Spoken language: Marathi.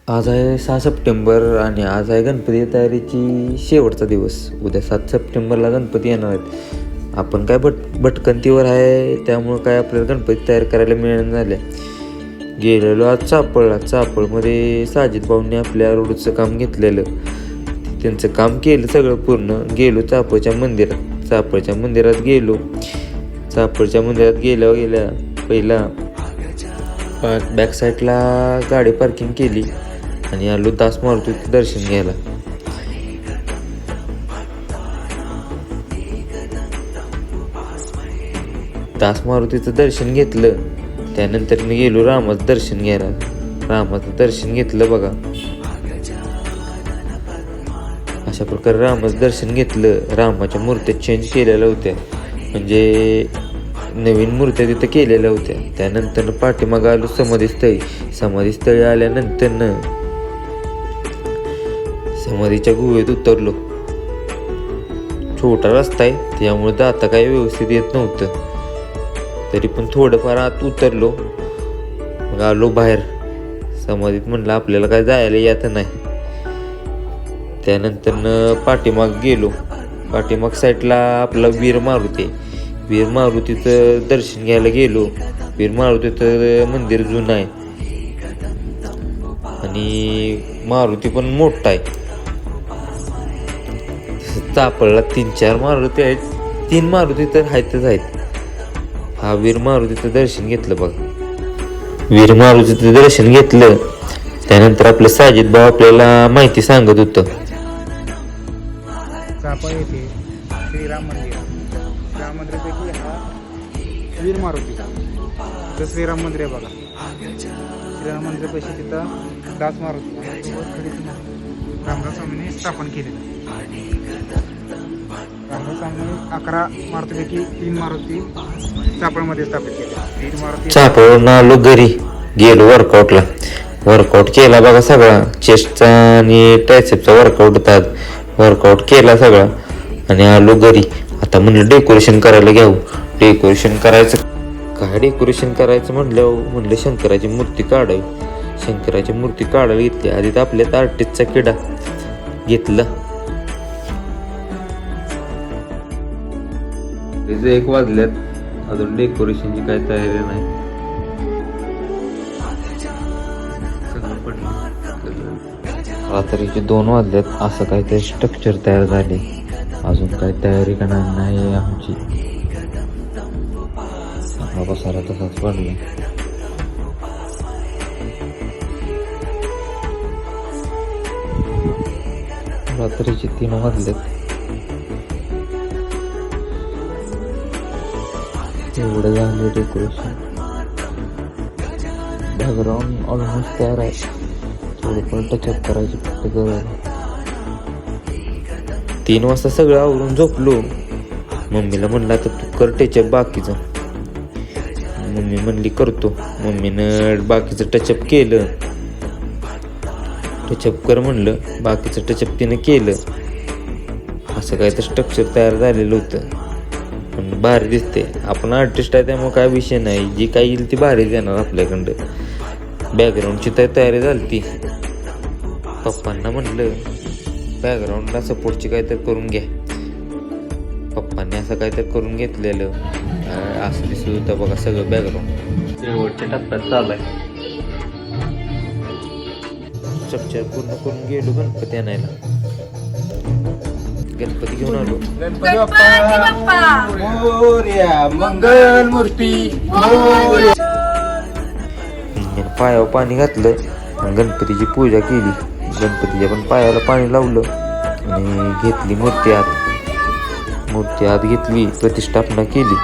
आज आहे 6 सप्टेंबर आणि आज आहे गणपती तयारीची शेवटचा दिवस. उद्या 7 सप्टेंबरला गणपती येणार आहेत. आपण काय भटकंतीवर आहे, त्यामुळं काय आपल्याला गणपती तयार करायला मिळेना झाल्या. गेलेलो आज चापळमध्ये साजिद भाऊंनी आपल्या रोडचं काम घेतलेलं. त्यांचं काम केलं सगळं पूर्ण. गेलो चापळच्या मंदिरात गेलो. चापळच्या मंदिरात गेल्या पहिला बॅक साईडला गाडी पार्किंग केली आणि आलो दास मारुतीचं दर्शन घ्यायला. दास मारुतीचं दर्शन घेतलं. त्यानंतर मी गेलो रामाचं दर्शन घ्यायला. रामाचं दर्शन घेतलं बघा. अशा प्रकारे रामाचं दर्शन घेतलं. रामाच्या मूर्त्या चेंज केलेल्या होत्या, म्हणजे नवीन मूर्त्या तिथं केलेल्या होत्या. त्यानंतर पाठीमागं आलो समाधीस्थळी आल्यानंतर समाधीच्या गुहेत उतरलो. छोटा रस्ता आहे, त्यामुळे जाता काही व्यवस्थित येत नव्हतं. तरी पण थोडंफार आत उतरलो. मग आलो बाहेर समाधीत. म्हणलं आपल्याला काय जायला येत नाही. त्यानंतर पाठीमाग गेलो. पाठीमाग साईडला आपला वीर मारुतीचं दर्शन घ्यायला गेलो. वीर मारुतीचं मंदिर जुनं आहे आणि मारुती पण मोठा आहे. चापळला 3-4 मारुती आहेत. 3 मारुती तर आहेत. हा वीर मारुतीचं दर्शन घेतलं बघा. वीर मारुतीचं दर्शन घेतलं. त्यानंतर आपलं साजिद भाऊ आपल्याला माहिती सांगत होतं. चापळ येथे श्रीराम मंदिरापैकी हा वीर मारुतीचा तर श्रीराम मंदिर आहे बघा. श्रीराम मंदिरापाशी तिथं दास मारुती रामदास स्वामींनी स्थापन केलेलं. रामदास स्वामींनी 11 मारुतीपैकी 3 मारुती चापळमध्ये स्थापित केल्या. 3 मारुती चापळवरून आलो घरी. गेलो वर्कआउट केला बघा सगळा. चेस्टचा आणि ट्रायसेप्सचा वर्कआउट केला सगळा आणि आलो घरी. आता म्हणलं डेकोरेशन करायला घ्यावं. डेकोरेशन करायचं म्हणलं शंकराची मूर्ती काढावी. शंकराची मूर्ती काढायला घेतली. आधी तर आपल्यात आर्टिस्टचा किडा घेतला. 1 वाजल्यात, अजून डेकोरेशनची काय तयारी नाही. रात्रीचे 2 वाजल्यात. असं काहीतरी स्ट्रक्चर तयार झाले. अजून काही तयारी करणार नाही आमची. बसायला तसाच पडला. रात्रीचे 3 वाजलेत. एवढं झालं डेकोरेशन. बॅकग्राऊंड ऑलमोस्ट तयार आहे. थोडं पण टचअप करायची फक्त गरज. 3 वाजता सगळं आवरून झोपलो. मम्मीला म्हणलं आता तू कर टचअप बाकीचं. मम्मी म्हणली करतो. मम्मीनं बाकीचं टचअप केलं. टचअप कर म्हणलं. बाकीचं टचअप तिनं केलं. असं काय तर स्ट्रक्चर तयार झालेलं होतं. पण भारी दिसते. आपण आर्टिस्ट आहे त्यामुळे काय विषय नाही. जी काय येईल ती भारीच येणार आपल्याकडं. बॅकग्राऊंडची तयारी झाली ती. पप्पांना म्हटलं बॅकग्राऊंडला सपोर्टची काहीतरी करून घ्या. पप्पांनी असं काहीतरी करून घेतलेलं. असं दिसत होतं बघा सगळं बॅकग्राऊंड. शेवटच्या टप्प्यात चालू आहे. स्ट्रक्चर पूर्ण करून गेलो गणपती आणायला. गणपती घेऊन आलो. गणपती बाप्पा मोरया, मंगल मूर्ती मोरया. पायावर पाणी घातलं आणि गणपतीची पूजा केली. गणपतीच्या पण पायाला पाणी लावलं आणि घेतली मूर्ती आत घेतली. प्रतिष्ठापना केली.